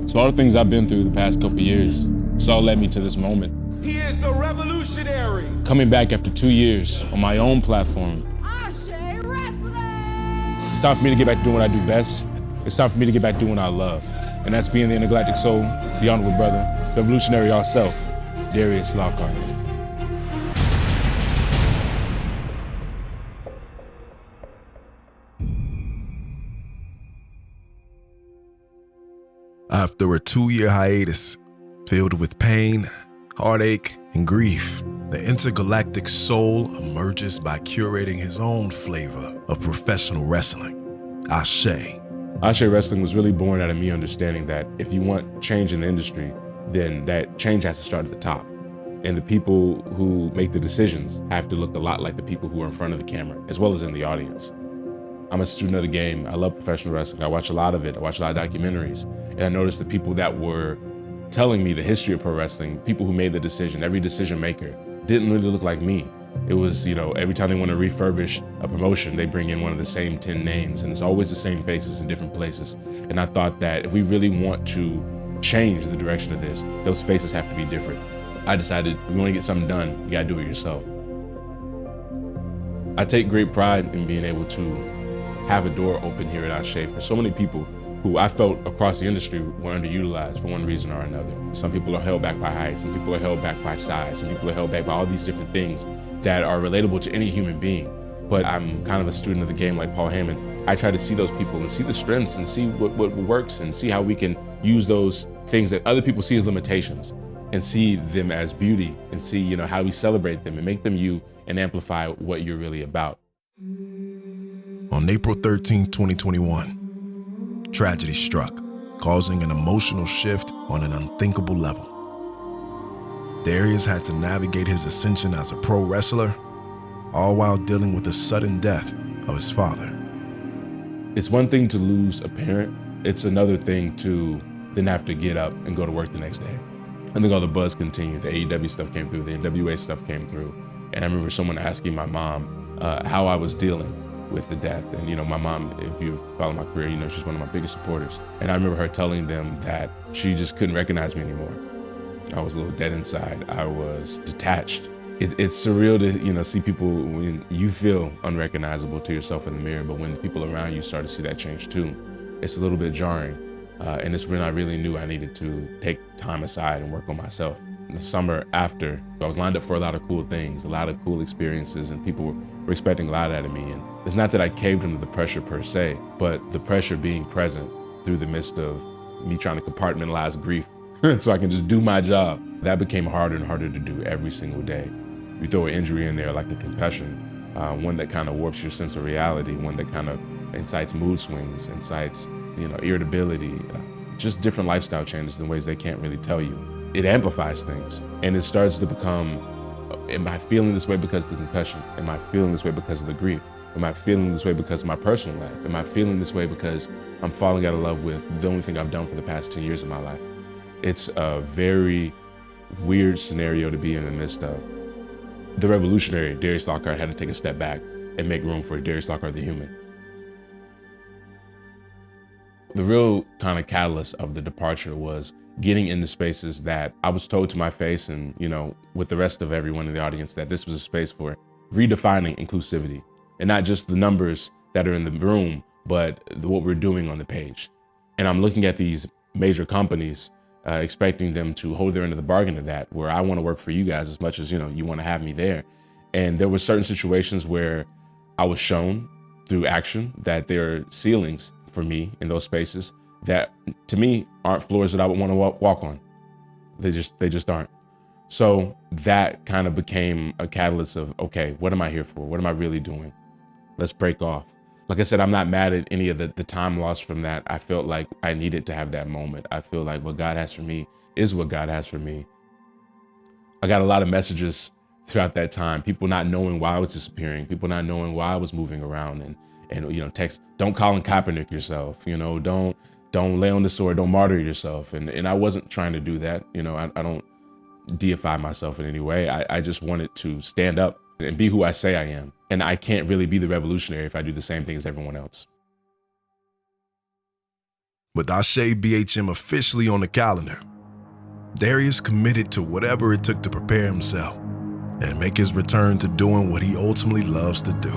So all the things I've been through the past couple years, it's all led me to this moment. He is the revolutionary. Coming back after 2 years on my own platform. ASÉ Wrestling! It's time for me to get back to doing what I do best. It's time for me to get back to doing what I love. And that's being the Intergalactic Soul, the honorable brother, the revolutionary ourself, Darius Lockhart. After a 2-year hiatus, filled with pain, heartache, and grief, the Intergalactic Soul emerges by curating his own flavor of professional wrestling, ASÉ. ASÉ Wrestling was really born out of me understanding that if you want change in the industry, then that change has to start at the top. And the people who make the decisions have to look a lot like the people who are in front of the camera, as well as in the audience. I'm a student of the game. I love professional wrestling. I watch a lot of it. I watch a lot of documentaries. And I noticed the people that were telling me the history of pro wrestling, people who made the decision, every decision maker, didn't really look like me. It was, every time they want to refurbish a promotion, they bring in one of the same 10 names, and it's always the same faces in different places. And I thought that if we really want to change the direction of this, those faces have to be different. I decided, if you want to get something done, you got to do it yourself. I take great pride in being able to have a door open here at ASÉ for so many people who I felt across the industry were underutilized for one reason or another. Some people are held back by height, some people are held back by size, some people are held back by all these different things that are relatable to any human being. But I'm kind of a student of the game like Paul Heyman. I try to see those people and see the strengths and see what works and see how we can use those things that other people see as limitations and see them as beauty and see, how we celebrate them and make them you and amplify what you're really about. On April 13, 2021, tragedy struck, causing an emotional shift on an unthinkable level. Darius had to navigate his ascension as a pro wrestler, all while dealing with the sudden death of his father. It's one thing to lose a parent. It's another thing to then have to get up and go to work the next day. I think all the buzz continued. The AEW stuff came through, the NWA stuff came through. And I remember someone asking my mom how I was dealing with the death. And my mom, if you follow my career, she's one of my biggest supporters. And I remember her telling them that she just couldn't recognize me anymore. I was a little dead inside. I was detached. It's surreal to see people when you feel unrecognizable to yourself in the mirror, but when the people around you start to see that change too, it's a little bit jarring. And it's when I really knew I needed to take time aside and work on myself. In the summer after, I was lined up for a lot of cool things, a lot of cool experiences, and people were expecting a lot out of me. And it's not that I caved under the pressure per se, but the pressure being present through the midst of me trying to compartmentalize grief so I can just do my job. That became harder and harder to do every single day. You throw an injury in there like a concussion, one that kind of warps your sense of reality, one that kind of incites mood swings, incites irritability, just different lifestyle changes in ways they can't really tell you. It amplifies things, and it starts to become, am I feeling this way because of the concussion? Am I feeling this way because of the grief? Am I feeling this way because of my personal life? Am I feeling this way because I'm falling out of love with the only thing I've done for the past 10 years of my life? It's a very weird scenario to be in the midst of. The revolutionary, Darius Lockhart, had to take a step back and make room for Darius Lockhart, the human. The real kind of catalyst of the departure was getting into spaces that I was told to my face and, with the rest of everyone in the audience, that this was a space for redefining inclusivity. And not just the numbers that are in the room, but what we're doing on the page. And I'm looking at these major companies, expecting them to hold their end of the bargain to that, where I want to work for you guys as much as, you want to have me there. And there were certain situations where I was shown through action that there are ceilings for me in those spaces that to me aren't floors that I would want to walk on. They just aren't. So that kind of became a catalyst of, okay, what am I here for? What am I really doing? Let's break off. Like I said, I'm not mad at any of the time lost from that. I felt like I needed to have that moment. I feel like what God has for me is what God has for me. I got a lot of messages throughout that time, people not knowing why I was disappearing, people not knowing why I was moving around, and text, don't Colin Kaepernick yourself, don't lay on the sword, don't martyr yourself. And I wasn't trying to do that. I don't deify myself in any way. I just wanted to stand up and be who I say I am. And I can't really be the revolutionary if I do the same thing as everyone else. With ASÉ BHM officially on the calendar, Darius committed to whatever it took to prepare himself and make his return to doing what he ultimately loves to do.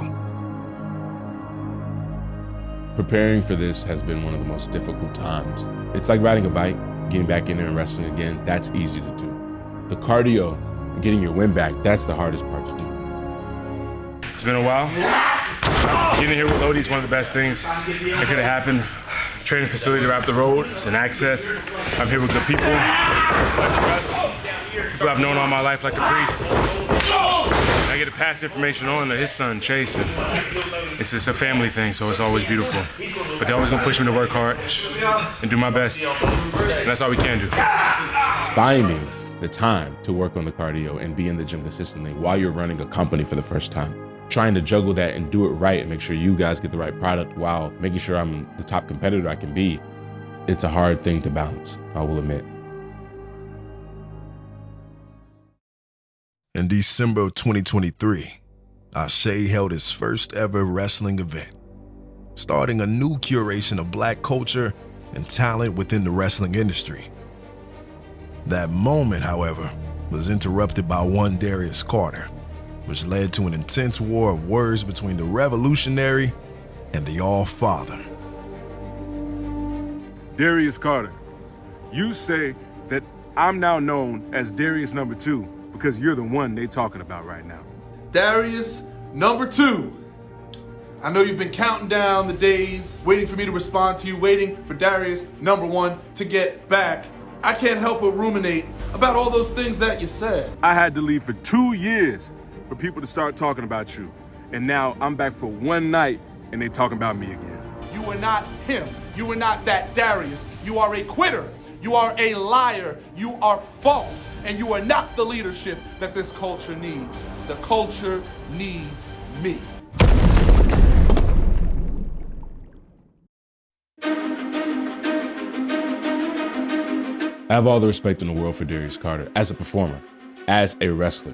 Preparing for this has been one of the most difficult times. It's like riding a bike, getting back in there and wrestling again, that's easy to do. The cardio, getting your wind back, that's the hardest part to do. It's been a while. Getting here with Lodi is one of the best things that could have happened. Training facility right up the road, it's an access. I'm here with good people, I trust. People I've known all my life like a priest. I get to pass information on to his son, Chase, and it's a family thing, so it's always beautiful. But they're always gonna push me to work hard and do my best, and that's all we can do. Finding the time to work on the cardio and be in the gym consistently while you're running a company for the first time. Trying to juggle that and do it right and make sure you guys get the right product while making sure I'm the top competitor I can be. It's a hard thing to balance, I will admit. In December of 2023, ASÉ held his first ever wrestling event, starting a new curation of Black culture and talent within the wrestling industry. That moment, however, was interrupted by one Darius Carter, which led to an intense war of words between the revolutionary and the All-Father. Darius Carter, you say that I'm now known as Darius #2 because you're the one they talking about right now. Darius #2. I know you've been counting down the days, waiting for me to respond to you, waiting for Darius #1 to get back. I can't help but ruminate about all those things that you said. I had to leave for 2 years for people to start talking about you. And now I'm back for one night and they talking about me again. You are not him. You are not that Darius. You are a quitter. You are a liar. You are false. And you are not the leadership that this culture needs. The culture needs me. I have all the respect in the world for Darius Carter as a performer, as a wrestler.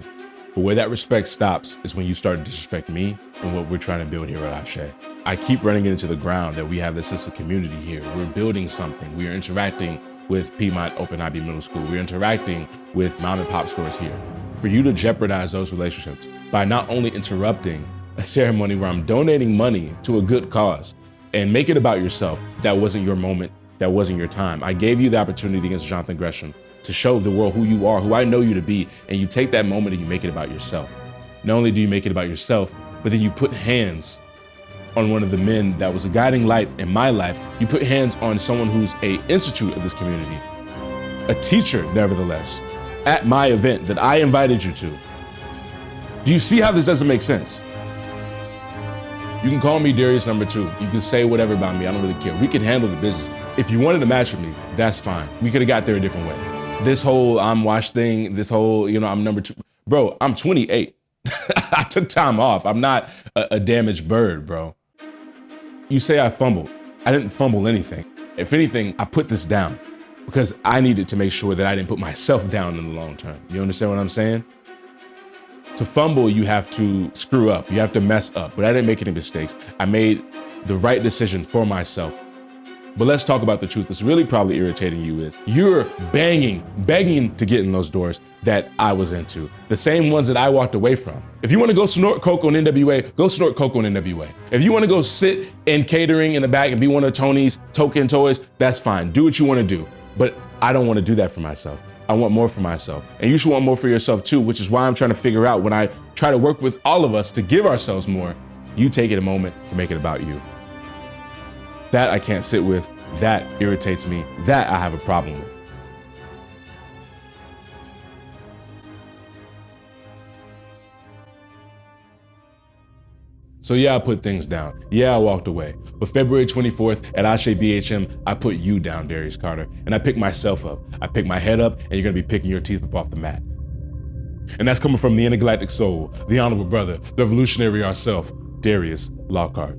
But where that respect stops is when you start to disrespect me and what we're trying to build here at ASÉ. I keep running it into the ground that we have this sense of community here. We're building something. We are interacting with Piedmont Open IB Middle School. We're interacting with mom and pop stores here. For you to jeopardize those relationships by not only interrupting a ceremony where I'm donating money to a good cause and make it about yourself, that wasn't your moment, that wasn't your time. I gave you the opportunity against Jonathan Gresham to show the world who you are, who I know you to be, and you take that moment and you make it about yourself. Not only do you make it about yourself, but then you put hands on one of the men that was a guiding light in my life. You put hands on someone who's an institute of this community, a teacher, nevertheless, at my event that I invited you to. Do you see how this doesn't make sense? You can call me Darius #2. You can say whatever about me. I don't really care. We can handle the business. If you wanted to match with me, that's fine. We could have got there a different way. This whole I'm washed thing, this whole, I'm #2. Bro, I'm 28. I took time off. I'm not a damaged bird, bro. You say I fumbled. I didn't fumble anything. If anything, I put this down because I needed to make sure that I didn't put myself down in the long term. You understand what I'm saying? To fumble, you have to screw up. You have to mess up. But I didn't make any mistakes. I made the right decision for myself. But let's talk about the truth. What's really probably irritating you is you're begging to get in those doors that I was into. The same ones that I walked away from. If you want to go snort coke on NWA, go snort coke on NWA. If you want to go sit in catering in the back and be one of Tony's token toys, that's fine. Do what you want to do. But I don't want to do that for myself. I want more for myself. And you should want more for yourself too, which is why I'm trying to figure out when I try to work with all of us to give ourselves more, you take it a moment to make it about you. That I can't sit with. That irritates me. That I have a problem with. So yeah, I put things down. Yeah, I walked away. But February 24th at ASÉ BHM, I put you down, Darius Carter, and I picked myself up. I picked my head up, and you're gonna be picking your teeth up off the mat. And that's coming from the Intergalactic Soul, the honorable brother, the revolutionary ourself, Darius Lockhart.